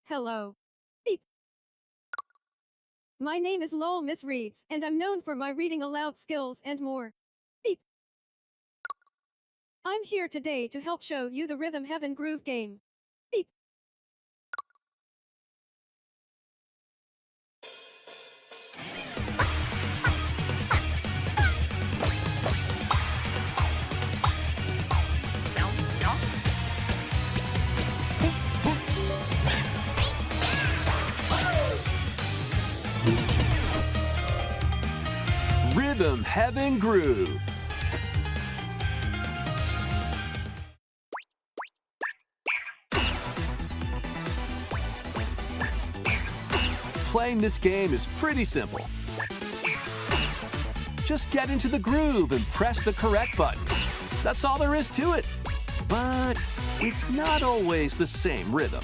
Hello. Beep. My name is Lowell Miss Reeds, and I'm known for my reading aloud skills and more. Beep. I'm here today to help show you the Rhythm Heaven Groove game. Beep. Rhythm Heaven Groove. Playing this game is pretty simple. Just get into the groove and press the correct button. That's all there is to it. But it's not always the same rhythm.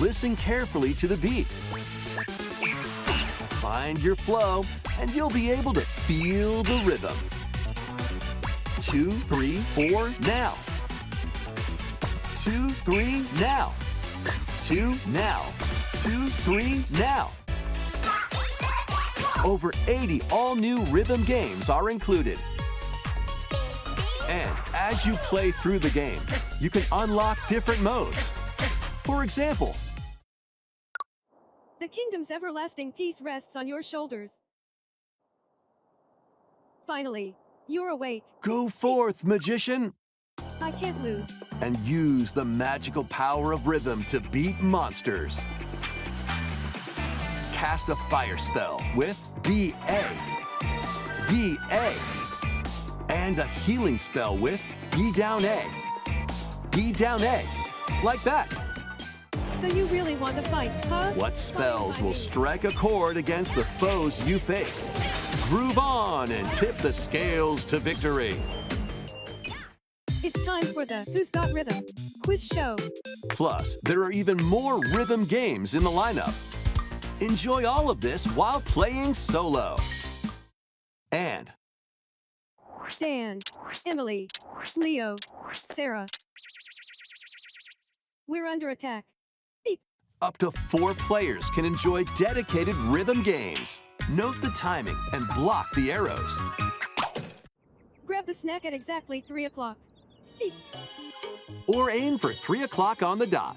Listen carefully to the beat. Find your flow, and you'll be able to feel the rhythm. 2, 3, 4, now. 2, 3, now. 2, now. 2, 3, now. Over 80 all-new rhythm games are included. And as you play through the game, you can unlock different modes. For example, The kingdom's everlasting peace rests on your shoulders. Finally, you're awake. go forth, magician, I can't lose. and use the magical power of rhythm to beat monsters. Cast a fire spell with B-A, B-A, and a healing spell with B-down-A, B-down-A, like that. So you really want to fight, huh? What spells will strike a chord against the foes you face? Groove on and tip the scales to victory. It's time for the Who's Got Rhythm quiz show. Plus, there are even more rhythm games in the lineup. Enjoy all of this while playing solo. And Dan, Emily, Leo, Sarah. We're under attack. Beep. up to 4 players can enjoy dedicated rhythm games. Note the timing and block the arrows. Grab the snack at exactly 3 o'clock. Beep. Or aim for 3 o'clock on the dot.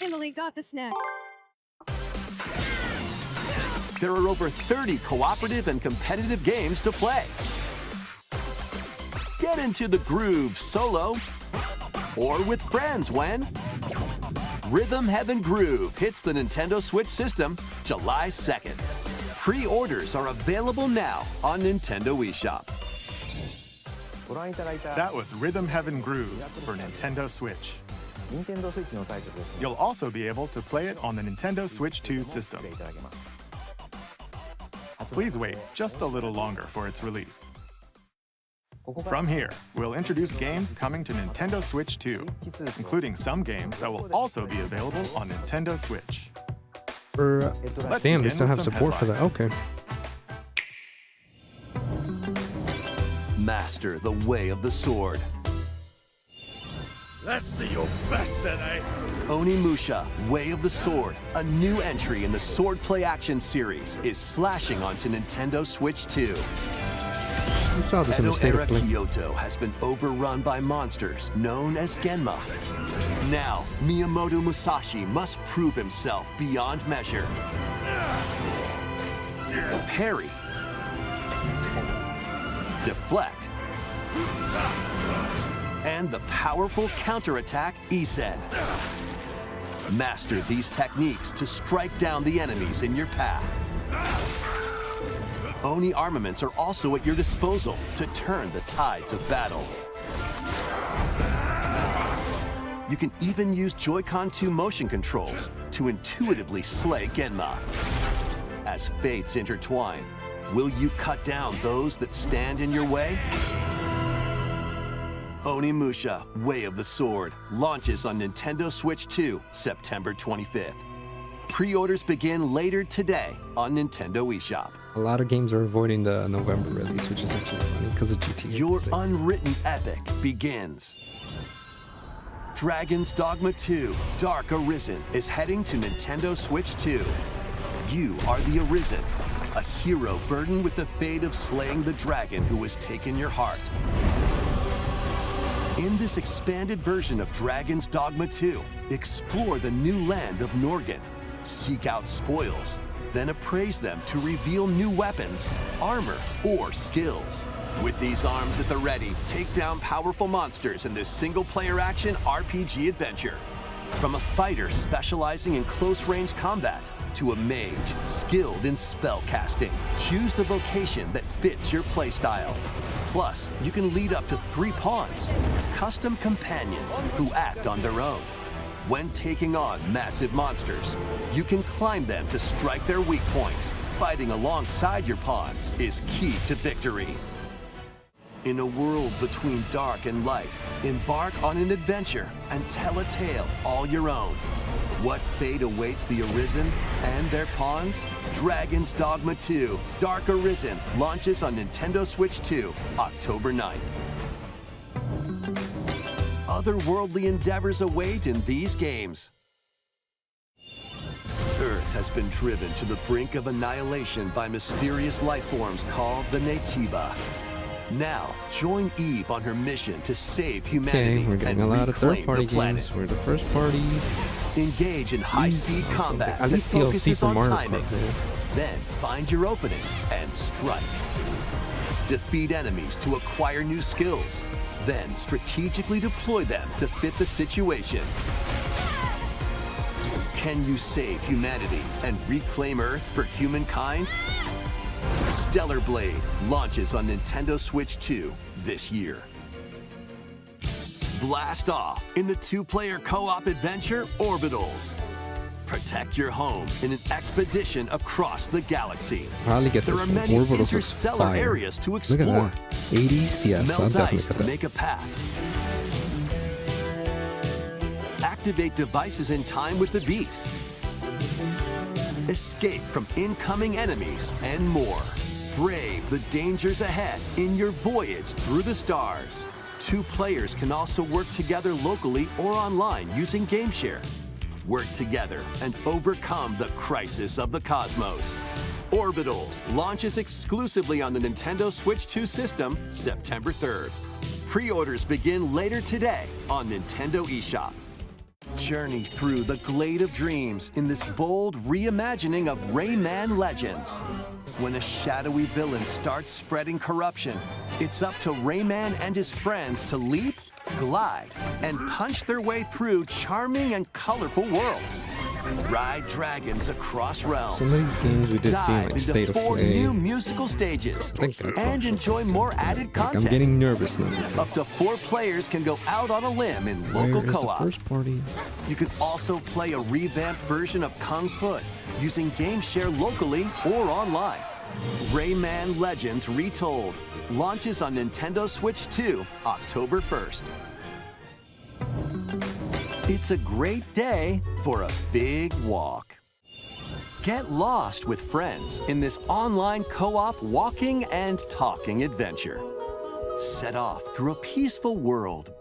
Emily got the snack. There are over 30 cooperative and competitive games to play. Get into the groove solo or with friends when Rhythm Heaven Groove hits the Nintendo Switch system July 2nd. Pre-orders are available now on Nintendo eShop. That was Rhythm Heaven Groove for Nintendo Switch. You'll also be able to play it on the Nintendo Switch 2 system. Please wait just a little longer for its release. From here, we'll introduce games coming to Nintendo Switch 2, including some games that will also be available on Nintendo Switch. Let's Damn, they begin still with have some support for that. headlines. Okay. Master the way of the sword. Let's see your best tonight. Onimusha, Way of the Sword, a new entry in the Sword Play Action series, is slashing onto Nintendo Switch 2. We saw this in the State Edo-era of Play. Kyoto has been overrun by monsters known as Genma. Now, Miyamoto Musashi must prove himself beyond measure. Parry. Deflect. And the powerful counterattack Isen. Master these techniques to strike down the enemies in your path. Oni armaments are also at your disposal to turn the tides of battle. You can even use Joy-Con 2 motion controls to intuitively slay Genma. As fates intertwine, will you cut down those that stand in your way? Onimusha, Way of the Sword, launches on Nintendo Switch 2, September 25th. Pre-orders begin later today on Nintendo eShop. A lot of games are avoiding the November release, which is actually funny because of GTA Your 6. unwritten epic begins. Dragon's Dogma 2: Dark Arisen is heading to Nintendo Switch 2. You are the Arisen, a hero burdened with the fate of slaying the dragon who has taken your heart. In this expanded version of Dragon's Dogma 2, explore the new land of Norgan, seek out spoils, then appraise them to reveal new weapons, armor, or skills. With these arms at the ready, take down powerful monsters in this single-player action RPG adventure. From a fighter specializing in close-range combat to a mage skilled in spell casting, choose the vocation that fits your playstyle. Plus, you can lead up to 3 pawns, custom companions who act on their own. When taking on massive monsters, you can climb them to strike their weak points. Fighting alongside your pawns is key to victory. In a world between dark and light, embark on an adventure and tell a tale all your own. What fate awaits the Arisen and their pawns? Dragon's Dogma 2: Dark Arisen launches on Nintendo Switch 2, October 9th. Otherworldly endeavors await in these games. Earth has been driven to the brink of annihilation by mysterious life forms called the Naytiba. Now, join Eve on her mission to save humanity Okay, we're getting and a lot of reclaim third-party the planet. games. We're the first parties. Engage in high-speed combat At that least DLC focuses from on Mario timing. Kart, man. Then find your opening and strike. Defeat enemies to acquire new skills. Then strategically deploy them to fit the situation. Can you save humanity and reclaim Earth for humankind? Stellar Blade launches on Nintendo Switch 2 this year. Blast off in the 2-player co-op adventure Orbitals. Protect your home in an expedition across the galaxy. Probably get There this are one. many Orbitals is interstellar fire. areas to Look explore. at that. 80s, yes, I'll Melt definitely ice get to that. make a path. Activate devices in time with the beat. Escape from incoming enemies and more. Brave the dangers ahead in your voyage through the stars. 2 players can also work together locally or online using GameShare. Work together and overcome the crisis of the cosmos. Orbitals launches exclusively on the Nintendo Switch 2 system September 3rd. Pre-orders begin later today on Nintendo eShop. Journey through the Glade of Dreams in this bold reimagining of Rayman Legends. When a shadowy villain starts spreading corruption, it's up to Rayman and his friends to leap, glide, and punch their way through charming and colorful worlds. Ride dragons across realms. Some of these games we did see in Dive like State into of 4 Play. new musical stages I think that's and enjoy more added Like, content. I'm getting nervous now. Up to 4 players can go out on a limb in Where local is the co-op. first parties? You can also play a revamped version of Kung Fu using GameShare locally or online. Rayman Legends Retold launches on Nintendo Switch 2, October 1st. It's a great day for a big walk. Get lost with friends in this online co-op walking and talking adventure. Set off through a peaceful world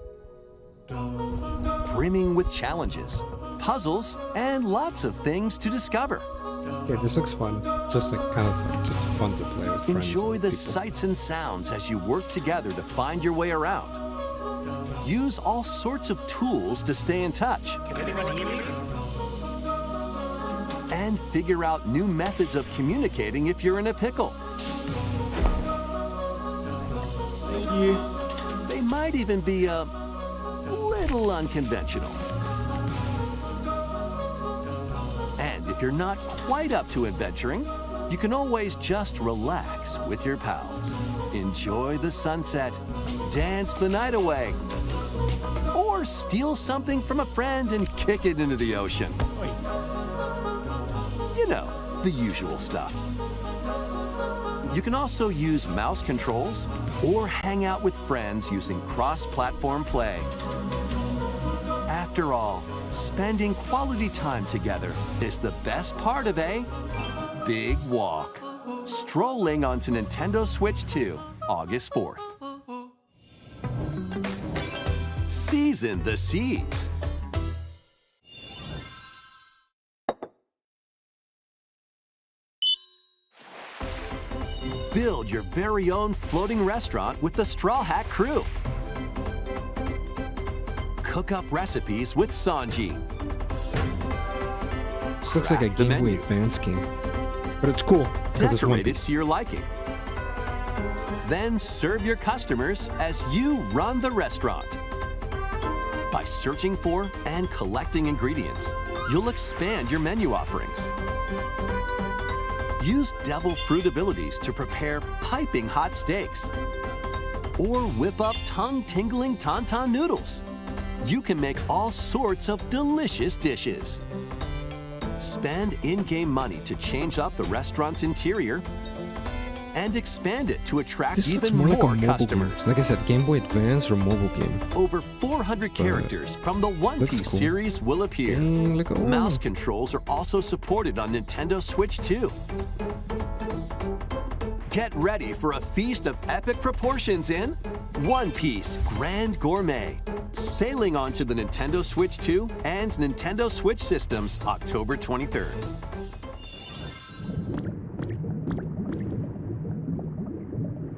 brimming with challenges, puzzles, and lots of things to discover. Okay, this looks fun. Just like kind of just fun to play with friends. Enjoy and the people. sights and sounds as you work together to find your way around. Use all sorts of tools to stay in touch. And figure out new methods of communicating if you're in a pickle. They might even be a little unconventional. And if you're not quite up to adventuring, you can always just relax with your pals. Enjoy the sunset, dance the night away, or steal something from a friend and kick it into the ocean. You know, the usual stuff. You can also use mouse controls or hang out with friends using cross-platform play. After all, spending quality time together is the best part of a big walk. Strolling onto Nintendo Switch 2, August 4th. Season the seas. Build your very own floating restaurant with the Straw Hat crew. Cook up recipes with Sanji. This looks like a Craft the Game Boy menu. Advance game. But it's cool. 'cause it's One Decorate it Piece. to your liking. Then serve your customers as you run the restaurant. By searching for and collecting ingredients, you'll expand your menu offerings. Use devil fruit abilities to prepare piping hot steaks. Or whip up tongue-tingling tauntaun noodles. You can make all sorts of delicious dishes. Spend in-game money to change up the restaurant's interior and expand it to attract This looks even more more, like a mobile game. customers. Like I said, Game Boy Advance or mobile game. Over 400 characters from the One looks Piece cool. series will appear. Dang, look at all Mouse of them. controls are also supported on Nintendo Switch 2. Get ready for a feast of epic proportions in One Piece Grand Gourmet, sailing onto the Nintendo Switch 2 and Nintendo Switch systems October 23rd.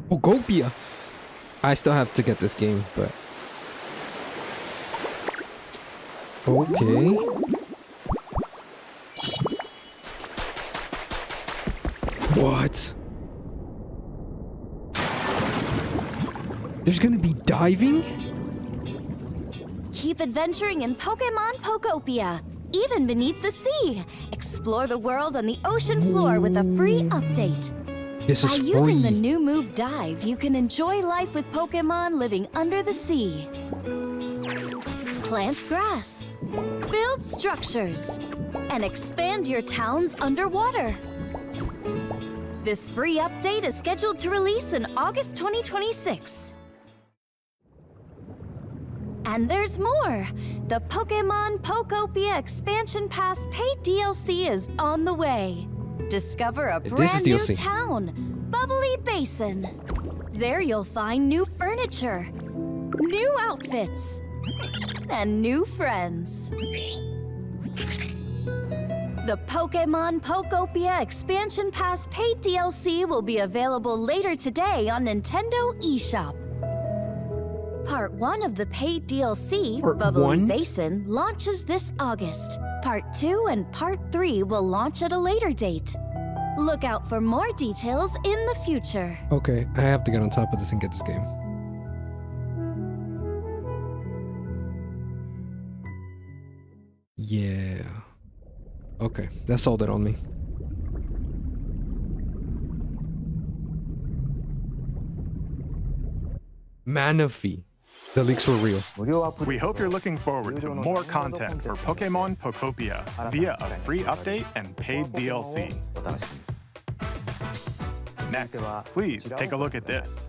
Ogopia! I still have to get this game, but... Okay. What? There's gonna be diving? Keep adventuring in Pokemon Pokopia, even beneath the sea. Explore the world on the ocean floor with a free update. This By is using the free. new move Dive, you can enjoy life with Pokemon living under the sea. Plant grass, build structures, and expand your towns underwater. This free update is scheduled to release in August 2026. And there's more! The Pokemon Pokopia Expansion Pass paid DLC is on the way. Discover a This is brand new DLC. town, Bubbly Basin. There you'll find new furniture, new outfits, and new friends. The Pokemon Pokopia Expansion Pass paid DLC will be available later today on Nintendo eShop. Part 1 of the paid DLC, Part Bubbly 1? Basin, launches this August. Part 2 and Part 3 will launch at a later date. Look out for more details in the future. Okay, I have to get on top of this and get this game. Yeah. Okay, that sold it on me. Manaphy. The leaks were real. We hope you're looking forward to more content for Pokemon Pokopia via a free update and paid DLC. Next, please take a look at this.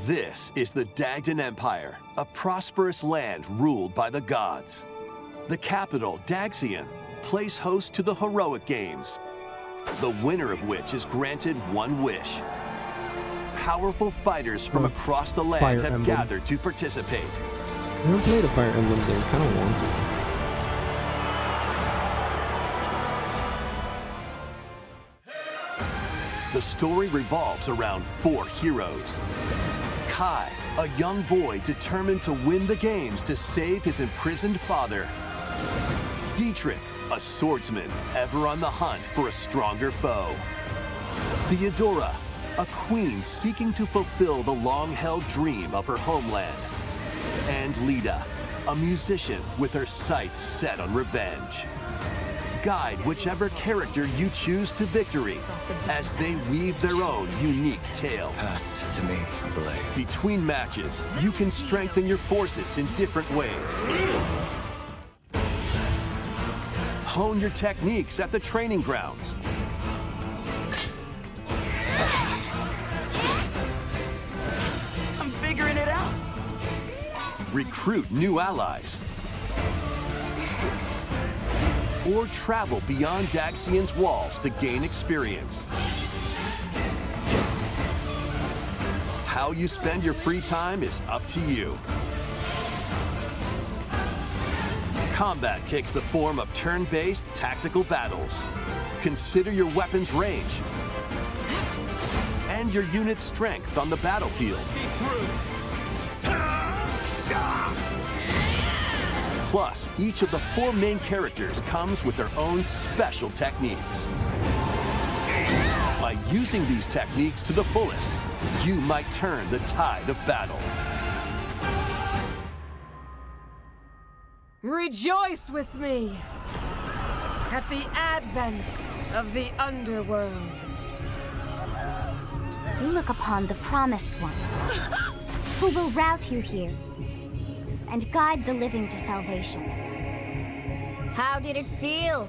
This is the Dagdan Empire, a prosperous land ruled by the gods. The capital, Daxian, plays host to the heroic games, the winner of which is granted one wish. Powerful fighters from across the land Fire have Emblem. gathered to participate. I never played a Fire Emblem game. Kind of want to. The story revolves around 4 heroes. Kai, a young boy determined to win the games to save his imprisoned father. Dietrich, a swordsman ever on the hunt for a stronger foe. Theodora, a queen seeking to fulfill the long-held dream of her homeland. And Lita, a musician with her sights set on revenge. Guide whichever character you choose to victory as they weave their own unique tale. Passed to me, Blade. Between matches, you can strengthen your forces in different ways. Hone your techniques at the training grounds. I'm figuring it out. Recruit new allies. Or travel beyond Daxian's walls to gain experience. how you spend your free time is up to you. Combat takes the form of turn-based tactical battles. Consider your weapon's range and your unit's strengths on the battlefield. Plus, each of the 4 main characters comes with their own special techniques. By using these techniques to the fullest, you might turn the tide of battle. Rejoice with me at the advent of the underworld. You look upon the Promised One, who will route you here and guide the living to salvation. How did it feel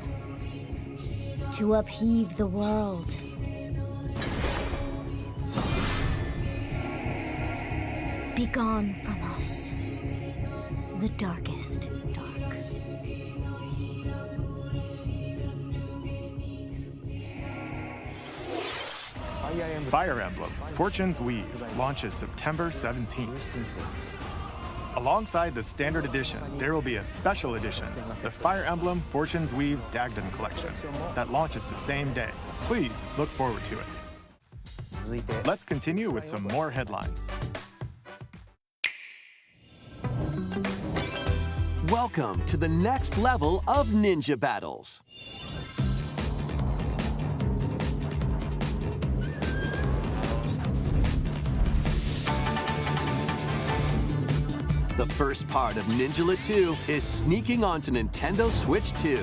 to upheave the world? Begone from us, the darkest dark. Fire Emblem Fortune's Weave launches September 17th. Alongside the standard edition, there will be a special edition, the Fire Emblem Fortune's Weave Dagden Collection, that launches the same day. Please look forward to it. Let's continue with some more headlines. Welcome to the next level of ninja battles. The first part of Ninjala 2 is sneaking onto Nintendo Switch 2.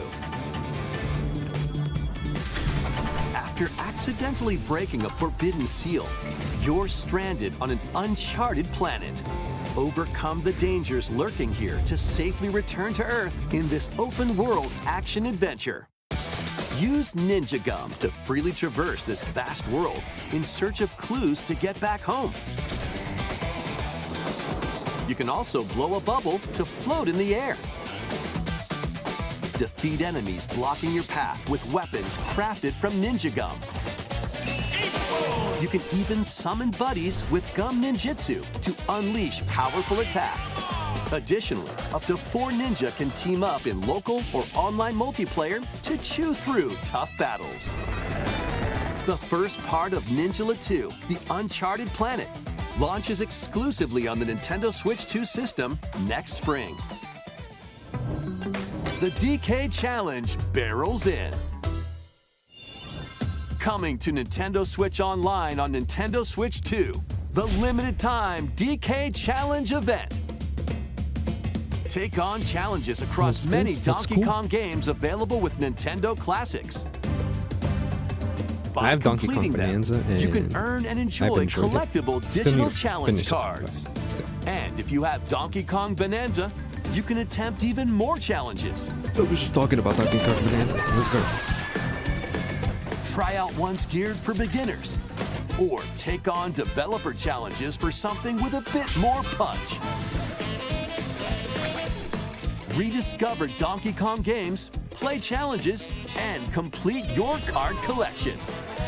After accidentally breaking a forbidden seal, you're stranded on an uncharted planet. Overcome the dangers lurking here to safely return to Earth in this open-world action-adventure. Use Ninja Gum to freely traverse this vast world in search of clues to get back home. You can also blow a bubble to float in the air. Defeat enemies blocking your path with weapons crafted from Ninja Gum. You can even summon buddies with Gum Ninjutsu to unleash powerful attacks. Additionally, up to 4 ninja can team up in local or online multiplayer to chew through tough battles. The first part of Ninjala 2, The Uncharted Planet, launches exclusively on the Nintendo Switch 2 system next spring. The DK Challenge barrels in. Coming to Nintendo Switch Online on Nintendo Switch 2, the limited time DK Challenge event. Take on challenges across many Donkey Kong games available with Nintendo Classics. By I have Donkey Kong completing Bonanza, them, you can and earn and I've enjoy enjoyed it. collectible Still digital need to challenge finish it, cards. but still. And if you have Donkey Kong Bonanza, you can attempt even more challenges. I was just talking about Donkey Kong Bonanza. Let's go. Try out ones geared for beginners. Or take on developer challenges for something with a bit more punch. Rediscover Donkey Kong games, play challenges, and complete your card collection.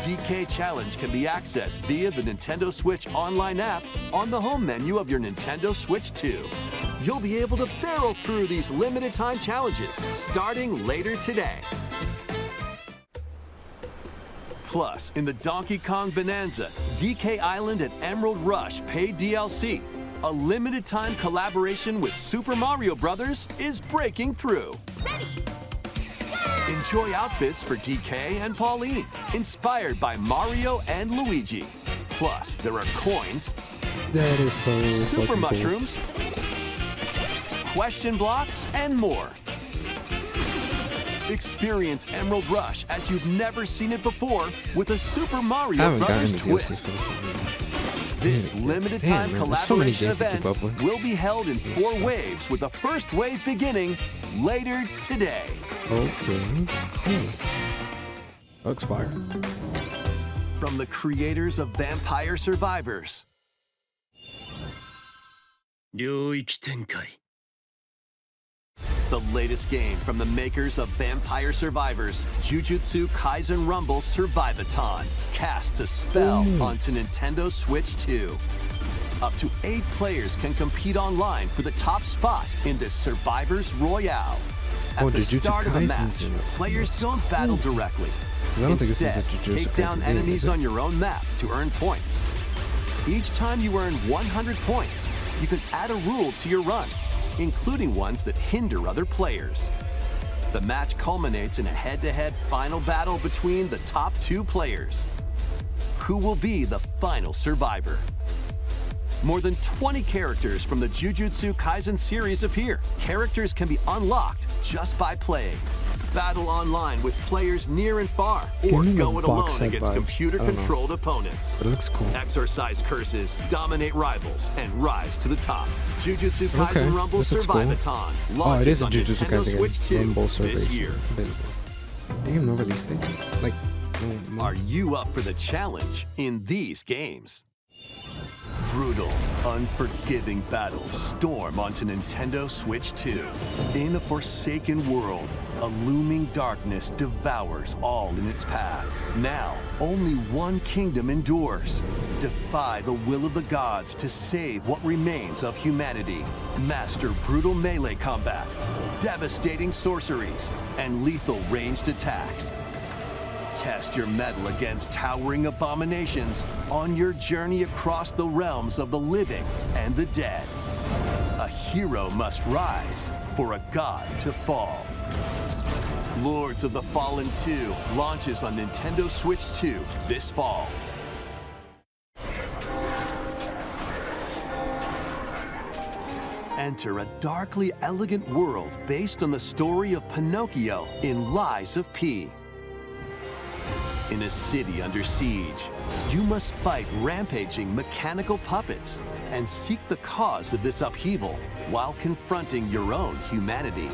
DK Challenge can be accessed via the Nintendo Switch Online app on the home menu of your Nintendo Switch 2. You'll be able to barrel through these limited time challenges starting later today. Plus, in the Donkey Kong Bonanza, DK Island and Emerald Rush paid DLC, a limited time collaboration with Super Mario Bros. Is breaking through. Enjoy outfits for DK and Pauline, inspired by Mario and Luigi. Plus, there are coins, That is so super fucking mushrooms, question blocks, and more. Experience Emerald Rush as you've never seen it before with a Super Cool. I Mario haven't gotten Bros. into twist. DLCs for this one. This limited time man, there's so many collaboration games to keep event up with. will be held in 4 stuff. waves, with the first wave beginning later today. Okay. Cool. Looks fire. From the creators of Vampire Survivors, 領域展開 the latest game from the makers of Vampire Survivors, Jujutsu Kaisen Rumble Survivathon, casts a spell onto Nintendo Switch 2. Up to 8 players can compete online for the top spot in this Survivors Royale. At the Jujutsu start of a Kaisen's match, in it. players don't battle directly. I don't think this is a Instead, Jujutsu take down Kaisen game, enemies is it? on your own map to earn points. Each time you earn 100 points, you can add a rule to your run, including ones that hinder other players. The match culminates in a head-to-head final battle between the top 2 players. Who will be the final survivor? More than 20 characters from the Jujutsu Kaisen series appear. Characters can be unlocked just by playing. Battle online with players near and far, or Give me go the it box alone set against vibe. I don't know. computer-controlled opponents. But it looks cool. Exorcise curses, dominate rivals, and rise to the top. Jujutsu Kaisen Okay, Rumble this looks cool. Survivathon Oh, it launches is a on Jujutsu Nintendo Kaisen Switch game. 2 Rumble this Salvation year. available. Damn, no release date. Like, no. Are you up for the challenge in these games? Brutal, unforgiving battles storm onto Nintendo Switch 2. In a forsaken world, a looming darkness devours all in its path. Now, only one kingdom endures. Defy the will of the gods to save what remains of humanity. Master brutal melee combat, devastating sorceries, and lethal ranged attacks. Test your mettle against towering abominations on your journey across the realms of the living and the dead. A hero must rise for a god to fall. Lords of the Fallen 2 launches on Nintendo Switch 2 this fall. Enter a darkly elegant world based on the story of Pinocchio in Lies of P. In a city under siege, you must fight rampaging mechanical puppets and seek the cause of this upheaval while confronting your own humanity.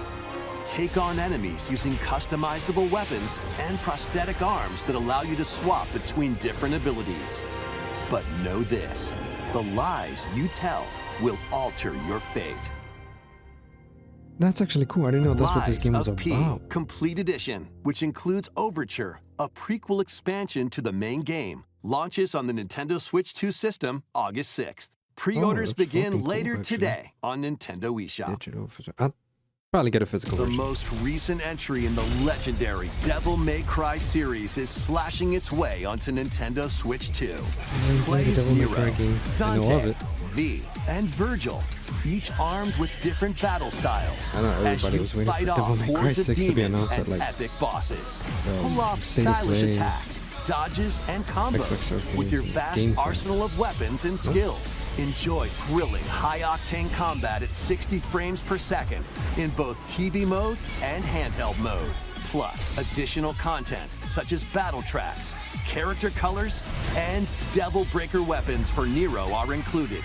Take on enemies using customizable weapons and prosthetic arms that allow you to swap between different abilities. But know this, the lies you tell will alter your fate. That's actually cool. I didn't know that's what this game was Lies of P about. Complete Edition, which includes Overture, a prequel expansion to the main game, launches on the Nintendo Switch 2 system August 6th. Pre-orders Oh, that's begin fucking cool, later actually. today on Nintendo eShop. Digital physical. I'll probably get a physical The version. most recent entry in the legendary Devil May Cry series is slashing its way onto Nintendo Switch 2. played the Plays Devil May Nero, Cry game. I know of Dante, it. V, and Virgil, each armed with different battle styles. I know as everybody you was waiting fight for Devil off May Cry hordes of 6 to be demons announced and at, like, epic bosses. Pull off single stylish play attacks, dodges, and Xbox combos Arcade with your vast game plan. arsenal of weapons and skills. Enjoy thrilling, high-octane combat at 60 frames per second in both TV mode and handheld mode. Plus, additional content such as battle tracks, character colors, and Devil Breaker weapons for Nero are included.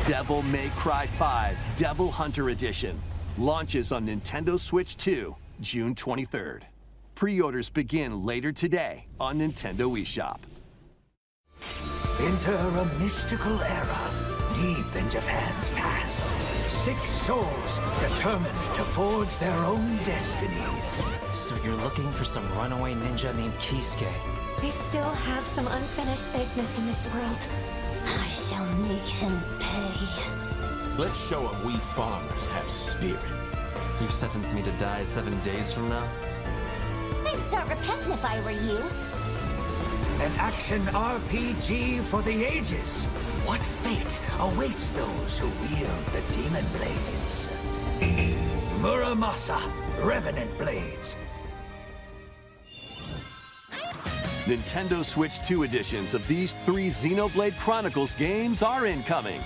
Devil May Cry 5 Devil Hunter Edition launches on Nintendo Switch 2, June 23rd. Pre-orders begin later today on Nintendo eShop. Enter a mystical era deep in Japan's past. 6 souls determined to forge their own destinies. So you're looking for some runaway ninja named Kisuke? I still have some unfinished business in this world. I shall make him pay. Let's show him we farmers have spirit. You've sentenced me to die 7 days from now? I'd start repenting if I were you. An action RPG for the ages. What fate awaits those who wield the demon blades? Muramasa, Revenant Blades. Nintendo Switch 2 editions of these 3 Xenoblade Chronicles games are incoming.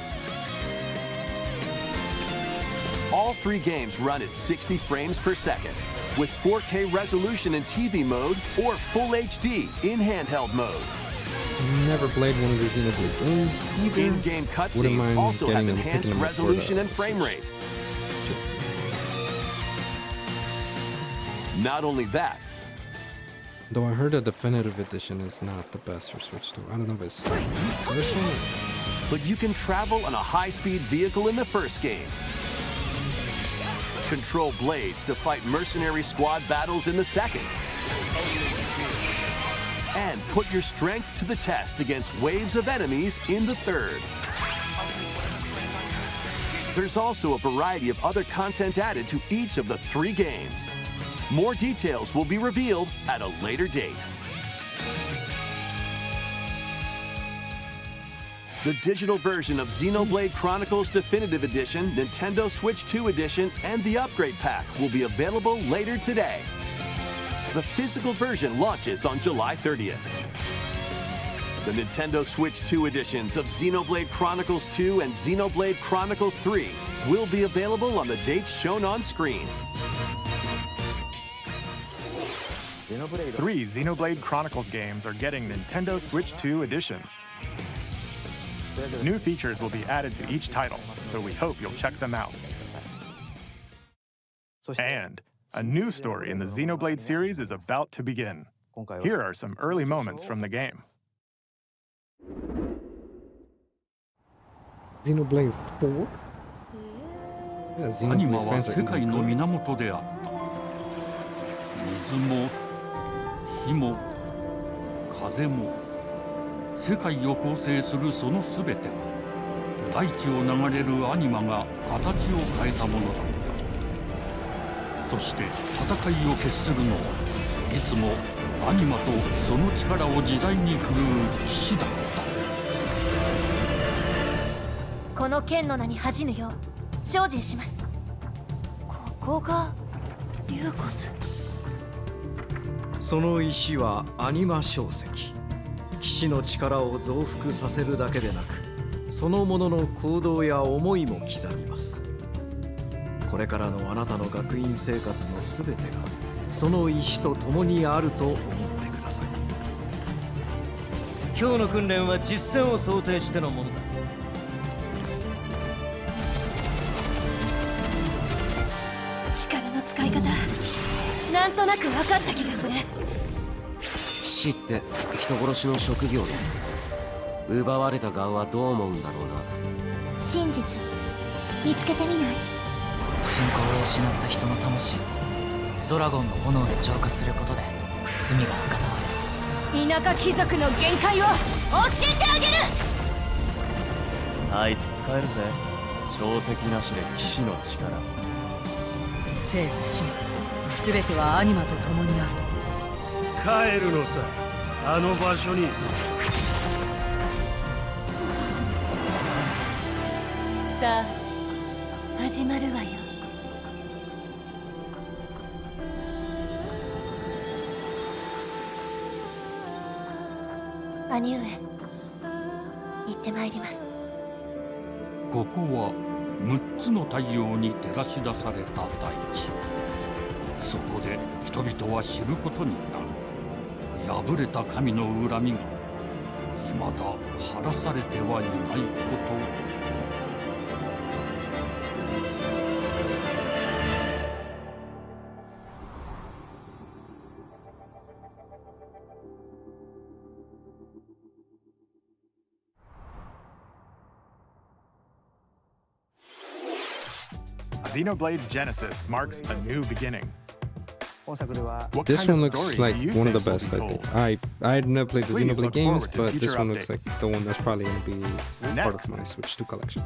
All 3 games run at 60 frames per second, with 4K resolution in TV mode or Full HD in handheld mode. Never played one of the Xenoblade games either. In-game Wouldn't cutscenes mind also have getting them, enhanced picking them up for resolution the and frame Switch. rate. Not only that, Though I heard a definitive edition is not the best for Switch 2. I don't know if it's this one or... but you can travel on a high-speed vehicle in the first game. Control blades to fight mercenary squad battles in the second. And put your strength to the test against waves of enemies in the third. There's also a variety of other content added to each of the 3 games. More details will be revealed at a later date. The digital version of Xenoblade Chronicles Definitive Edition, Nintendo Switch 2 Edition, and the Upgrade Pack will be available later today. The physical version launches on July 30th. The Nintendo Switch 2 editions of Xenoblade Chronicles 2 and Xenoblade Chronicles 3 will be available on the dates shown on screen. 3 Xenoblade Chronicles games are getting Nintendo Switch 2 editions. New features will be added to each title, so we hope you'll check them out. And a new story in the Xenoblade series is about to begin. Here are some early moments from the game. Xenoblade 4? Yeah, アニマ Xenoblade は fans 世 are 界 even の great. 源であった。水も火も風も世界を構成するそのすべては大地を流れるアニマが形を変えたものだった。そして戦いを決するのはいつもアニマとその力を自在に振るう騎士だった。この剣の名に恥じぬよう精進します。ここがリューコス。その石はアニマ晶石。騎士の力を増幅させるだけでなく、そのものの行動や思いも刻みます。これからのあなたの学院生活のすべてがその石と共にあると思ってください。今日の訓練は実戦を想定してのものだ。力の使い方、なんとなく分かった気がする。騎士って人殺しの職業だ。奪われた側はどう思うんだろうな。真実見つけてみない？信仰を失った人の魂をドラゴンの炎で浄化することで罪が贖われる。田舎貴族の限界を教えてあげる。あいつ使えるぜ。証石なしで騎士の力。生と死すべてはアニマと共にある。帰るのさ、あの場所に。さあ始まるわよ。兄上、行ってまいります。ここは6つの太陽に照らし出された大地。そこで人々は知ることになる。破れた神の恨みが未だ晴らされてはいないこと。Xenoblade Genesis marks a new beginning. What This kind one of looks story like do you one of the think will best, be I told? think. I had never played the Please Xenoblade look games, forward to but this future one looks like updates. the one that's probably going to be part Next. of my Switch 2 collection.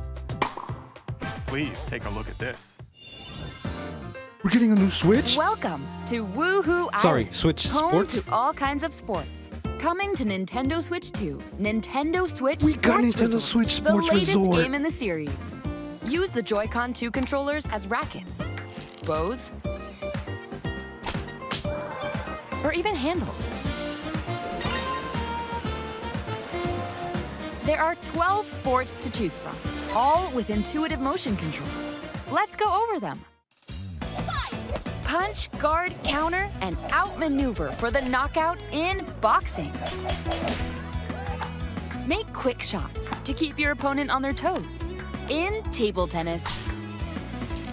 Please take a look at this. We're getting a new Switch? Welcome to Woohoo Island. Sorry, Switch home Sports? to all kinds of sports. Coming to Nintendo Switch 2, Nintendo Switch We got Sports Nintendo Resort, Switch Sports the latest Resort. game in the series. Use the Joy-Con 2 controllers as rackets, bows, or even handles. There are 12 sports to choose from, all with intuitive motion controls. Let's go over them. Punch, guard, counter, and outmaneuver for the knockout in boxing. Make quick shots to keep your opponent on their toes in table tennis.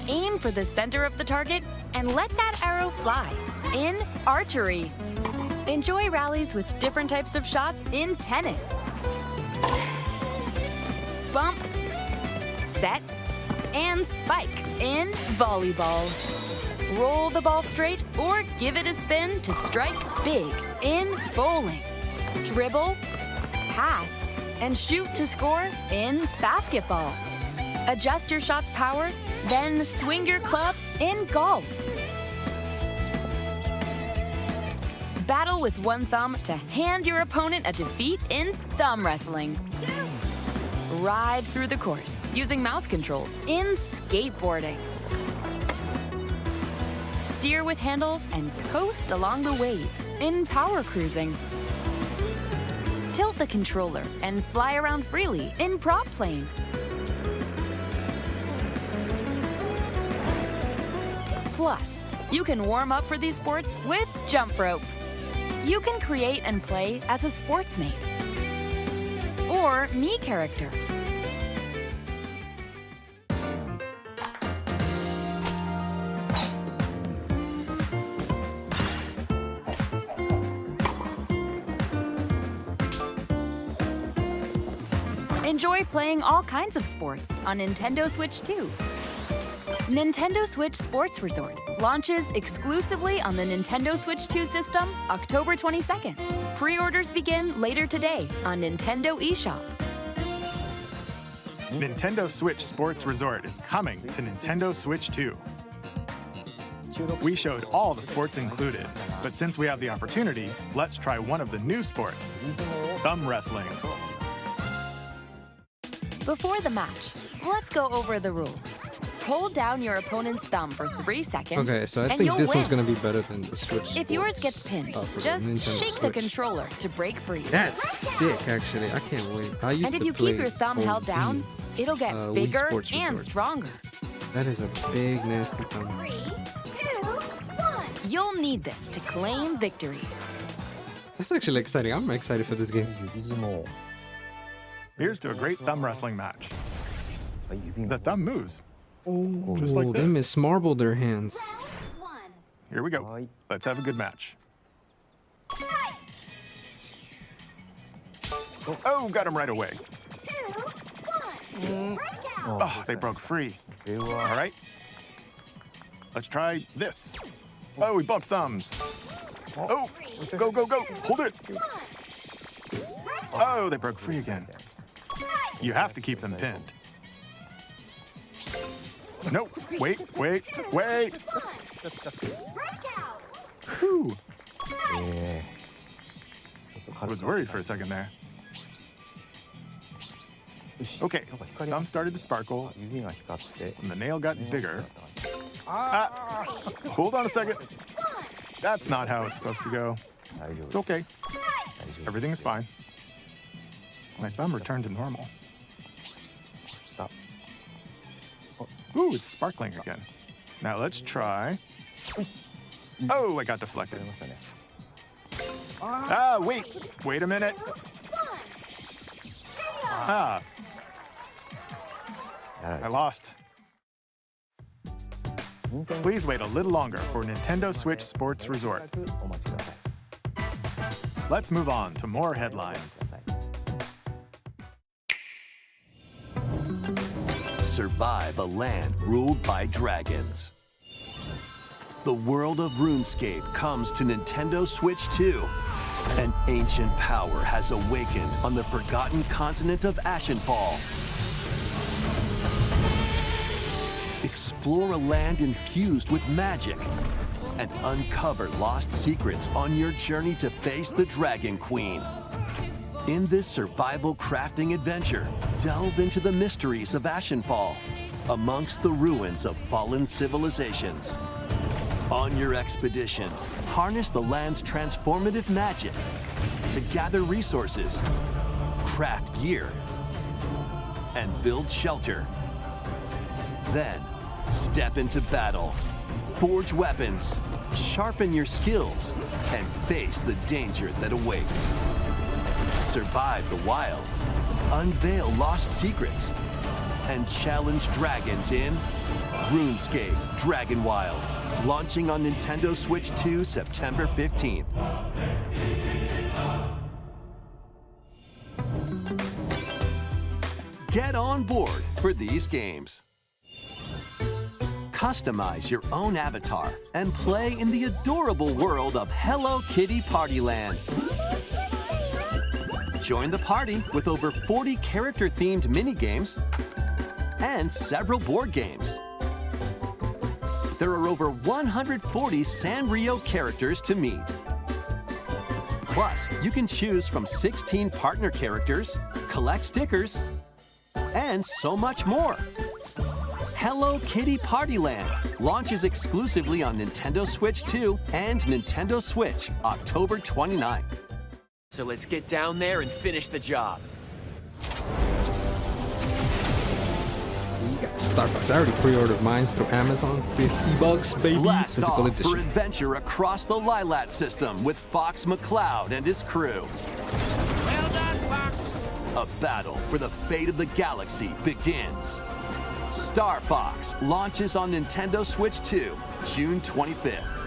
Aim for the center of the target and let that arrow fly in archery. Enjoy rallies with different types of shots in tennis. Bump, set, and spike in volleyball. Roll the ball straight or give it a spin to strike big in bowling. Dribble, pass, and shoot to score in basketball. Adjust your shot's power, then swing your club in golf. Battle with one thumb to hand your opponent a defeat in thumb wrestling. Ride through the course using mouse controls in skateboarding. Steer with handles and coast along the waves in power cruising. Tilt the controller and fly around freely in prop plane. Plus, you can warm up for these sports with jump rope. You can create and play as a sportsmate or Mii character. Enjoy playing all kinds of sports on Nintendo Switch 2. Nintendo Switch Sports Resort launches exclusively on the Nintendo Switch 2 system October 22nd. Pre-orders begin later today on Nintendo eShop. Nintendo Switch Sports Resort is coming to Nintendo Switch 2. We showed all the sports included, but since we have the opportunity, let's try one of the new sports, thumb wrestling. Before the match, let's go over the rules. Hold down your opponent's thumb for 3 seconds. Okay, so I and think you'll this win. one's gonna be better than the Switch. If yours Sports, gets pinned, for the just Nintendo shake the Switch. controller to break free. That's sick, actually. I can't wait. I used And if to you play keep your thumb held down, it'll get Wii bigger Sports and Resort. stronger. That is a big, nasty thumb. You'll need this to claim victory. That's actually exciting. I'm excited for this game. Here's to a great thumb wrestling match. The thumb moves. Oh, Just like they this. Miss Marble their hands. Here we go. Let's have a good match. Oh, got him right away. Oh, they broke free. All right. Let's try this. Oh, we bumped thumbs. Oh, go, go, go. Hold it. Oh, they broke free again. You have to keep them pinned. No, wait, wait, wait. Whew. I was worried for a second there. Okay, thumb started to sparkle, and the nail got bigger. Ah, hold on a second. That's not how it's supposed to go. It's okay. Everything is fine. My thumb returned to normal. Ooh, it's sparkling again. Now let's try. Oh, I got deflected. Ah, wait a minute. Ah, I lost. Please wait a little longer for Nintendo Switch Sports Resort. Let's move on to more headlines. Survive a land ruled by dragons. The world of RuneScape comes to Nintendo Switch 2. An ancient power has awakened on the forgotten continent of Ashenfall. Explore a land infused with magic and uncover lost secrets on your journey to face the Dragon Queen. In this survival crafting adventure, delve into the mysteries of Ashenfall amongst the ruins of fallen civilizations. On your expedition, harness the land's transformative magic to gather resources, craft gear, and build shelter. Then, step into battle, forge weapons, sharpen your skills, and face the danger that awaits. Survive the wilds, unveil lost secrets, and challenge dragons in RuneScape Dragon Wilds, launching on Nintendo Switch 2 September 15th. Get on board for these games. Customize your own avatar and play in the adorable world of Hello Kitty Partyland. Join the party with over 40 character-themed minigames, and several board games. There are over 140 Sanrio characters to meet. Plus, you can choose from 16 partner characters, collect stickers, and so much more. Hello Kitty Party Land launches exclusively on Nintendo Switch 2 and Nintendo Switch October 29th. So let's get down there and finish the job. You got Starbucks. I already pre-ordered mine through Amazon. $50, baby. Blast Physical off for edition. adventure across the Lilat system with Fox McCloud and his crew. Well done, Fox. A battle for the fate of the galaxy begins. Star Fox launches on Nintendo Switch 2, June 25th.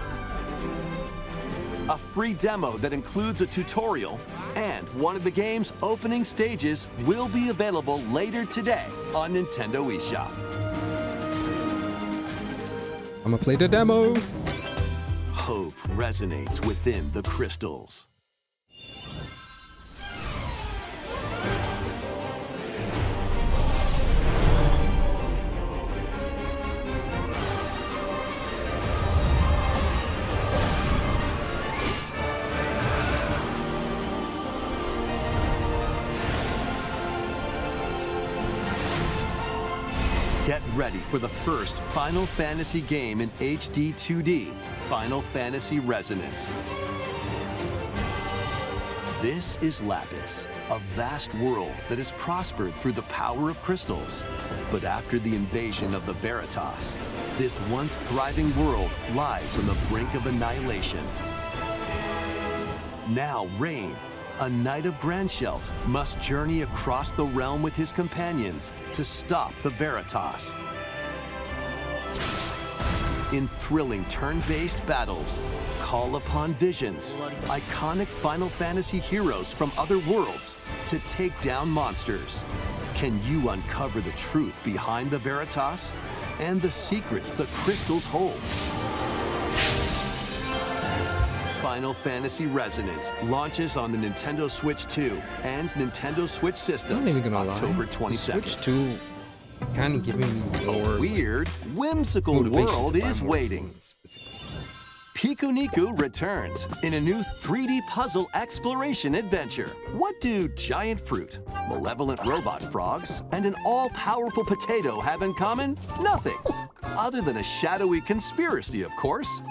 A free demo that includes a tutorial and one of the game's opening stages will be available later today on Nintendo eShop. I'm gonna play the demo. Hope resonates within the crystals. Get ready for the first Final Fantasy game in HD 2D, Final Fantasy Resonance. This is Lapis, a vast world that has prospered through the power of crystals. But after the invasion of the Veritas, this once thriving world lies on the brink of annihilation. Now Rain, a knight of Grandshelt, must journey across the realm with his companions to stop the Veritas. In thrilling turn-based battles, call upon visions, iconic Final Fantasy heroes from other worlds to take down monsters. Can you uncover the truth behind the Veritas and the secrets the crystals hold? Final Fantasy Resonance launches on the Nintendo Switch 2 and Nintendo Switch systems I'm not even gonna October lie. 22nd. Switch 2 kind of giving me more A weird, whimsical motivation world to buy is more waiting. games, physically. Piku Niku returns in a new 3D puzzle exploration adventure. What do giant fruit, malevolent robot frogs, and an all-powerful potato have in common? Nothing. Other than a shadowy conspiracy, of course.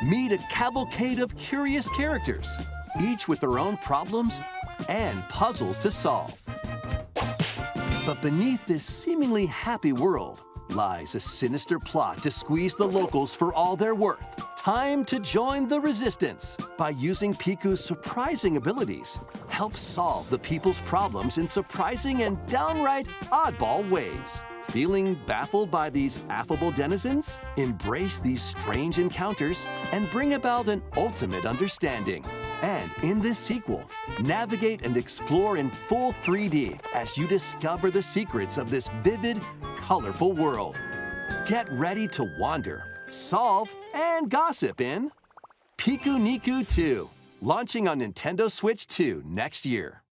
Meet a cavalcade of curious characters, each with their own problems and puzzles to solve. But beneath this seemingly happy world lies a sinister plot to squeeze the locals for all they're worth. Time to join the resistance. By using Piku's surprising abilities, help solve the people's problems in surprising and downright oddball ways. Feeling baffled by these affable denizens? Embrace these strange encounters and bring about an ultimate understanding. And in this sequel, navigate and explore in full 3D as you discover the secrets of this vivid, colorful world. Get ready to wander, solve, and gossip in Piku Niku 2, launching on Nintendo Switch 2 next year.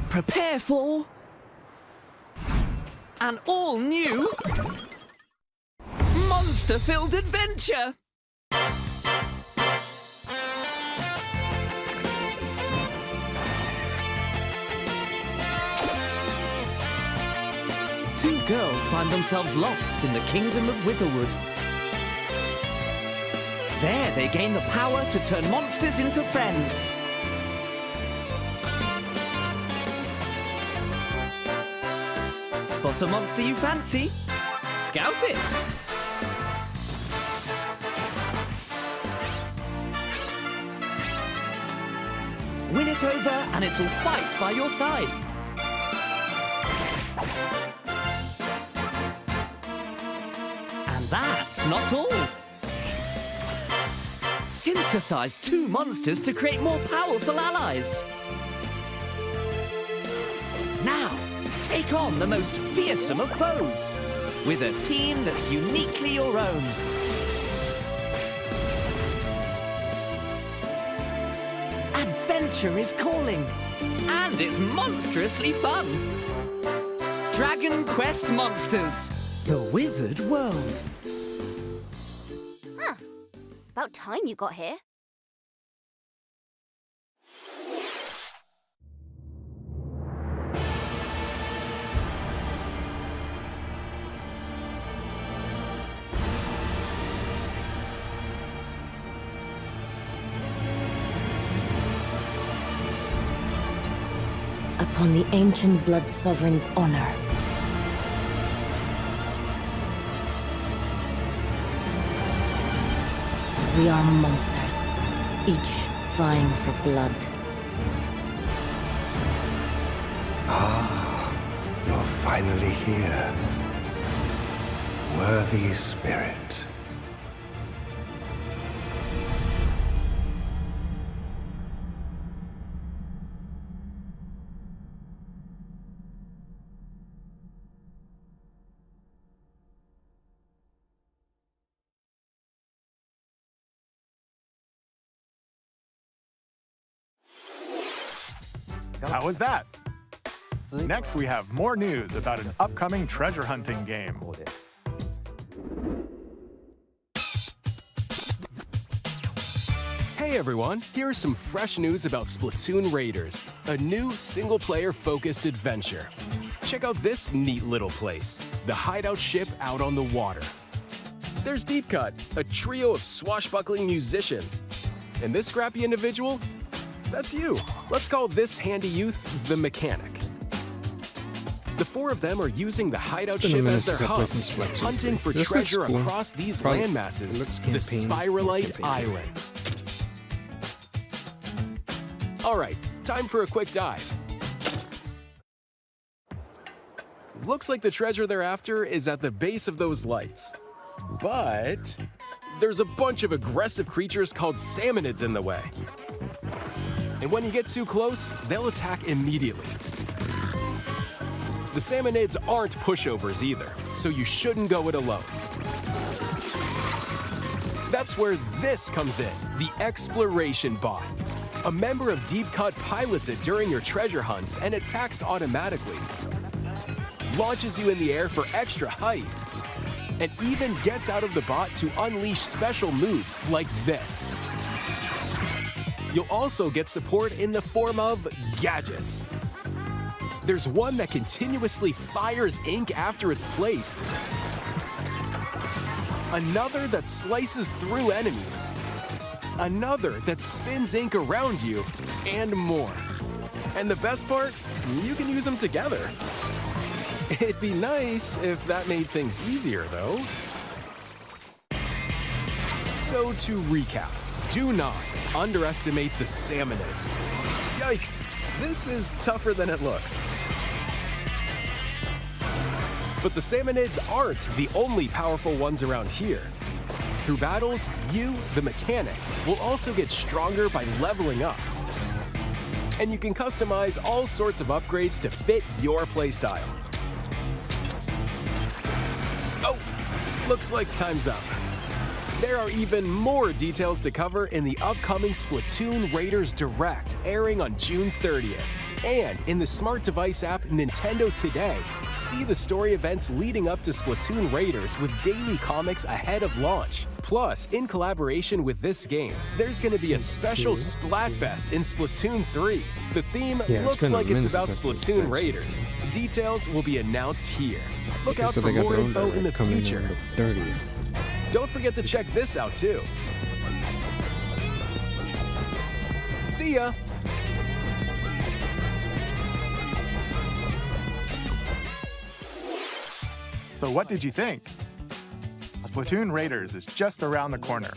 Prepare for an all-new monster-filled adventure! Two girls find themselves lost in the kingdom of Witherwood. There they gain the power to turn monsters into friends. Spot a monster you fancy? Scout it! Win it over and it'll fight by your side. And that's not all. Synthesize two monsters to create more powerful allies. Now, take on the most fearsome of foes with a team that's uniquely your own. future is calling. And it's monstrously fun. Dragon Quest Monsters. The Wizard World. Huh. About time you got here. Upon the ancient Blood Sovereign's honor. We are monsters, each vying for blood. Ah, you're finally here. Worthy spirit. How was that? Next, we have more news about an upcoming treasure hunting game. Hey everyone, here's some fresh news about Splatoon Raiders, a new single-player focused adventure. Check out this neat little place, the hideout ship out on the water. There's Deep Cut, a trio of swashbuckling musicians. And this scrappy individual? That's you. Let's call this handy youth the Mechanic. The four of them are using the hideout ship as their hub, hunting for treasure across these landmasses, the Spiralite Islands. All right, time for a quick dive. Looks like the treasure they're after is at the base of those lights. But there's a bunch of aggressive creatures called salmonids in the way. And when you get too close, they'll attack immediately. The salmonids aren't pushovers either, so you shouldn't go it alone. That's where this comes in, the Exploration Bot. A member of Deep Cut pilots it during your treasure hunts and attacks automatically. Launches you in the air for extra height. And even gets out of the bot to unleash special moves like this. You'll also get support in the form of gadgets. There's one that continuously fires ink after it's placed. Another that slices through enemies. Another that spins ink around you, and more. And the best part, you can use them together. It'd be nice if that made things easier, though. So to recap, do not underestimate the salmonids. Yikes, this is tougher than it looks. But the salmonids aren't the only powerful ones around here. Through battles, you, the Mechanic, will also get stronger by leveling up. And you can customize all sorts of upgrades to fit your playstyle. Oh, looks like time's up. There are even more details to cover in the upcoming Splatoon Raiders Direct, airing on June 30th. And in the smart device app Nintendo Today, see the story events leading up to Splatoon Raiders with daily comics ahead of launch. Plus, in collaboration with this game, there's going to be a special Splatfest in Splatoon 3. The theme looks like it's about Splatoon Raiders. Details will be announced here. Look out for more info in the future. Don't forget to check this out too. See ya! So what did you think? Splatoon Raiders is just around the corner.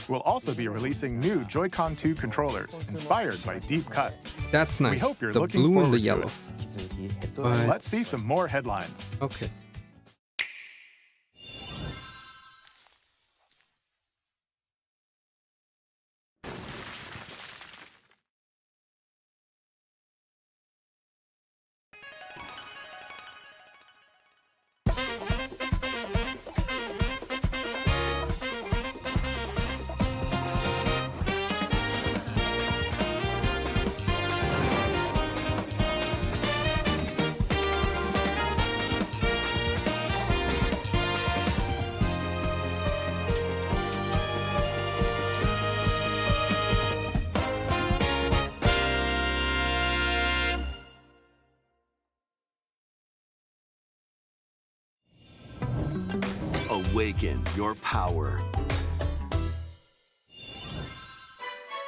We'll also be releasing new Joy-Con 2 controllers inspired by Deep Cut. That's nice. We hope you're the looking blue forward and the to yellow. it. But Let's see some more headlines. okay. awaken your power.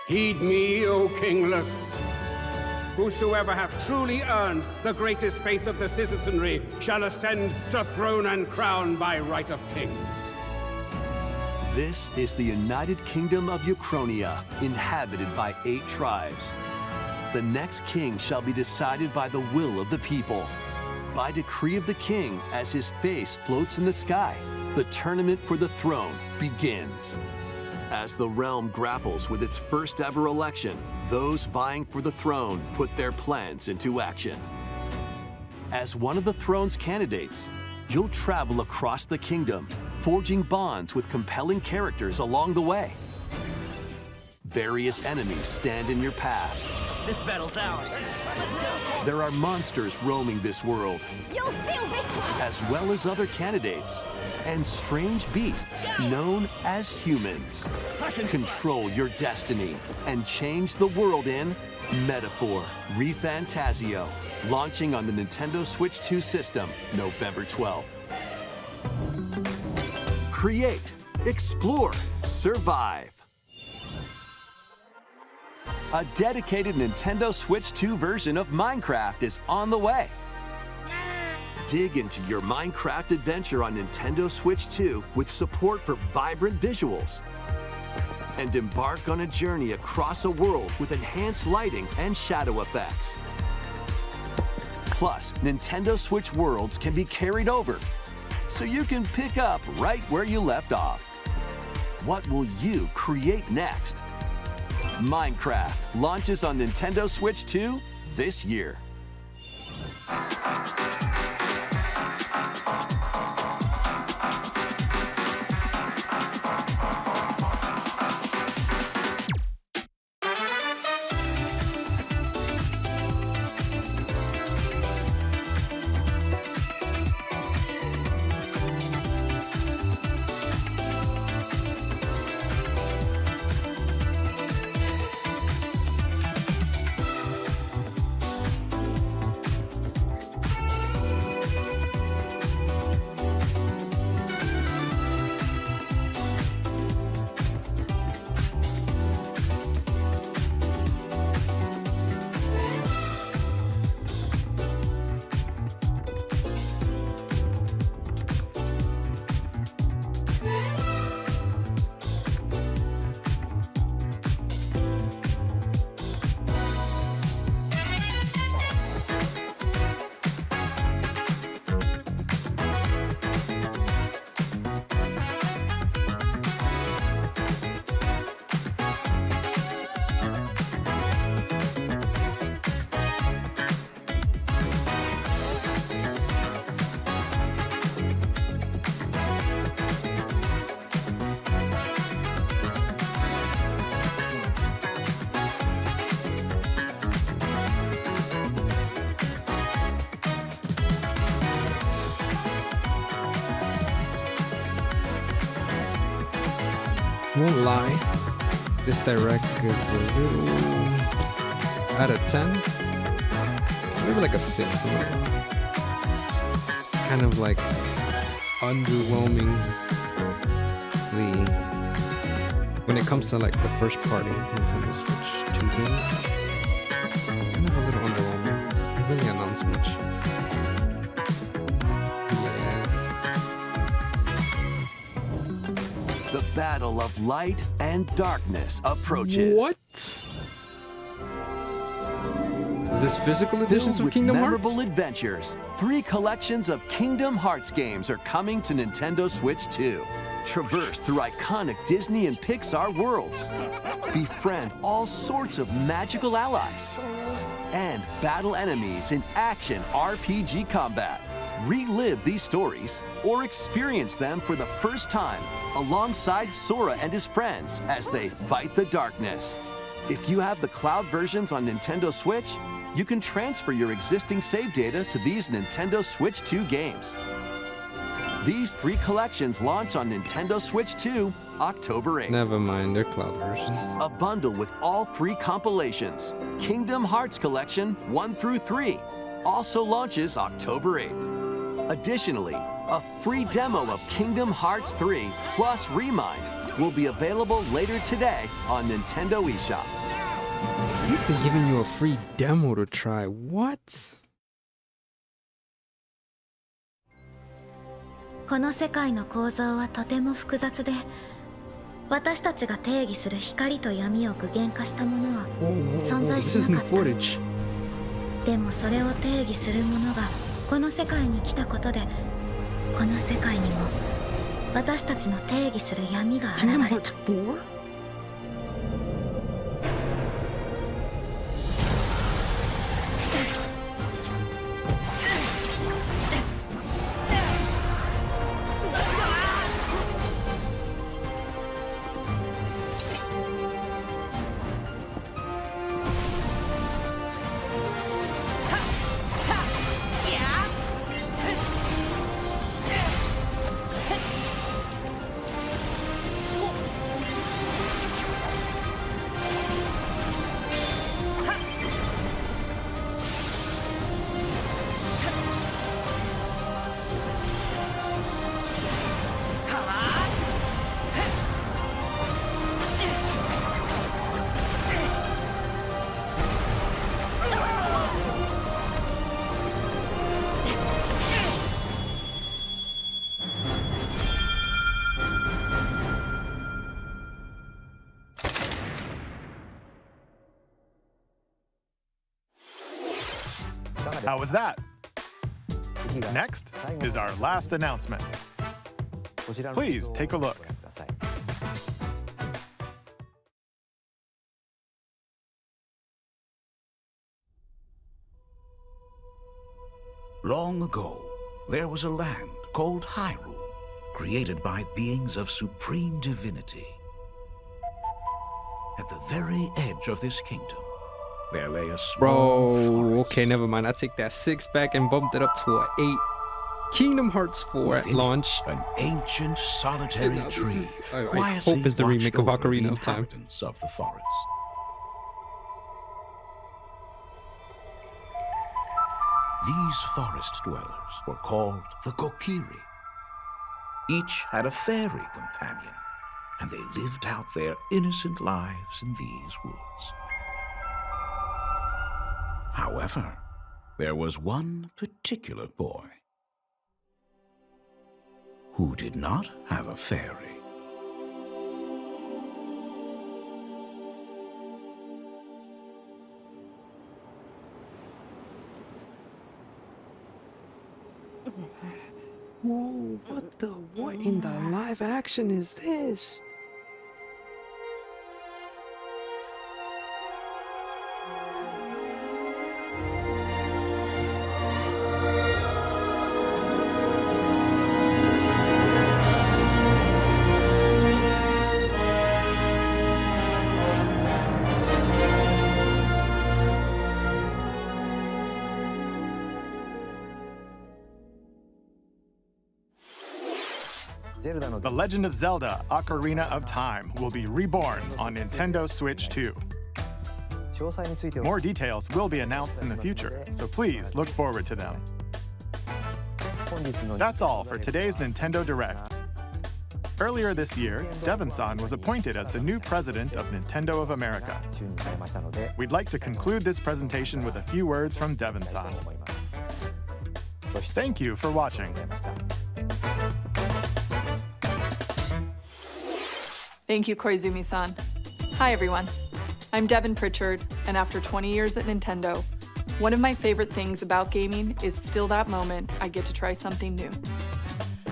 Heed me, O kingless. Whosoever hath truly earned the greatest faith of the citizenry shall ascend to throne and crown by right of kings. This is the United Kingdom of Uchronia, inhabited by 8 tribes. The next king shall be decided by the will of the people. By decree of the king, as his face floats in the sky, the tournament for the throne begins. As the realm grapples with its first ever election, those vying for the throne put their plans into action. As one of the throne's candidates, you'll travel across the kingdom, forging bonds with compelling characters along the way. Various enemies stand in your path. This battle's ours. There are monsters roaming this world, You'll feel this one. as well as other candidates, and strange beasts known as humans. Control your destiny and change the world in Metaphor ReFantazio, launching on the Nintendo Switch 2 system November 12th. Create, explore, survive. A dedicated Nintendo Switch 2 version of Minecraft is on the way. Dig into your Minecraft adventure on Nintendo Switch 2 with support for vibrant visuals. And embark on a journey across a world with enhanced lighting and shadow effects. Plus, Nintendo Switch worlds can be carried over, so you can pick up right where you left off. What will you create next? Minecraft launches on Nintendo Switch 2 this year. Won't lie, this direct is a little out of 10, maybe like a 6. Kind of like underwhelmingly when it comes to like the first party Nintendo Switch 2 games. Kind of a little underwhelming. It really announced much. The battle of light and darkness approaches. What? Is this physical editions of Kingdom Hearts? Memorable adventures. 3 collections of Kingdom Hearts games are coming to Nintendo Switch 2. Traverse through iconic Disney and Pixar worlds. Befriend all sorts of magical allies. And battle enemies in action RPG combat. Relive these stories or experience them for the first time alongside Sora and his friends as they fight the darkness. If you have the cloud versions on Nintendo Switch, you can transfer your existing save data to these Nintendo Switch 2 games. These 3 collections launch on Nintendo Switch 2 October 8th. Never mind, they're cloud versions. A bundle with all 3 compilations, Kingdom Hearts Collection 1 through 3, also launches October 8th. Additionally, A free demo of Kingdom Hearts 3 plus Remind will be available later today on Nintendo eShop. At least they're giving you a free demo to try. What? この世界の構造はとても複雑で、私たちが定義する光と闇を具現化したものは存在しなかった。でもそれを定義するものがこの世界に来たことで、この世界にも私たちの定義する闇が現れた。How was that? Next is our last announcement. Please take a look. Long ago, there was a land called Hyrule, created by beings of supreme divinity. At the very edge of this kingdom, there lay a small Bro, okay, never mind. I take that 6 back and bumped it up to an 8. Kingdom Hearts 4 at launch. An ancient solitary tree. I hope it's the remake of Ocarina of Time. Of the forest. These forest dwellers were called the Kokiri. Each had a fairy companion, and they lived out their innocent lives in these woods. However, there was one particular boy who did not have a fairy. Whoa, what in the live action is this? The Legend of Zelda Ocarina of Time will be reborn on Nintendo Switch 2. More details will be announced in the future, so please look forward to them. That's all for today's Nintendo Direct. Earlier this year, Devon-san was appointed as the new president of Nintendo of America. We'd like to conclude this presentation with a few words from Devon-san. Thank you for watching. Thank you, Koizumi-san. Hi, everyone. I'm Devin Pritchard, and after 20 years at Nintendo, one of my favorite things about gaming is still that moment I get to try something new.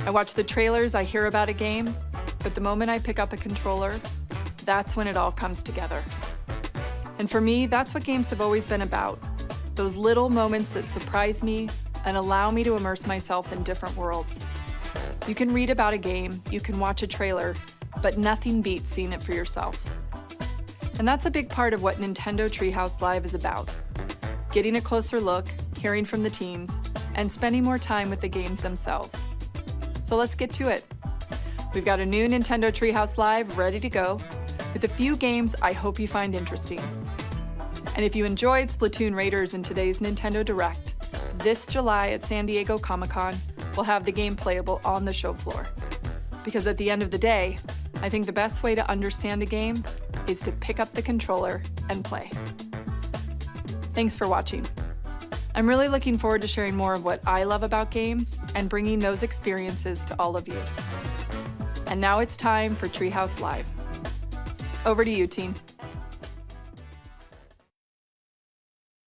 I watch the trailers, I hear about a game, but the moment I pick up a controller, that's when it all comes together. And for me, that's what games have always been about. Those little moments that surprise me and allow me to immerse myself in different worlds. You can read about a game, you can watch a trailer, but nothing beats seeing it for yourself. And that's a big part of what Nintendo Treehouse Live is about. Getting a closer look, hearing from the teams, and spending more time with the games themselves. So let's get to it. We've got a new Nintendo Treehouse Live ready to go, with a few games I hope you find interesting. And if you enjoyed Splatoon Raiders in today's Nintendo Direct, this July at San Diego Comic-Con, we'll have the game playable on the show floor. Because at the end of the day, I think the best way to understand a game is to pick up the controller and play. Thanks for watching. I'm really looking forward to sharing more of what I love about games and bringing those experiences to all of you. And now it's time for Treehouse Live. Over to you, team.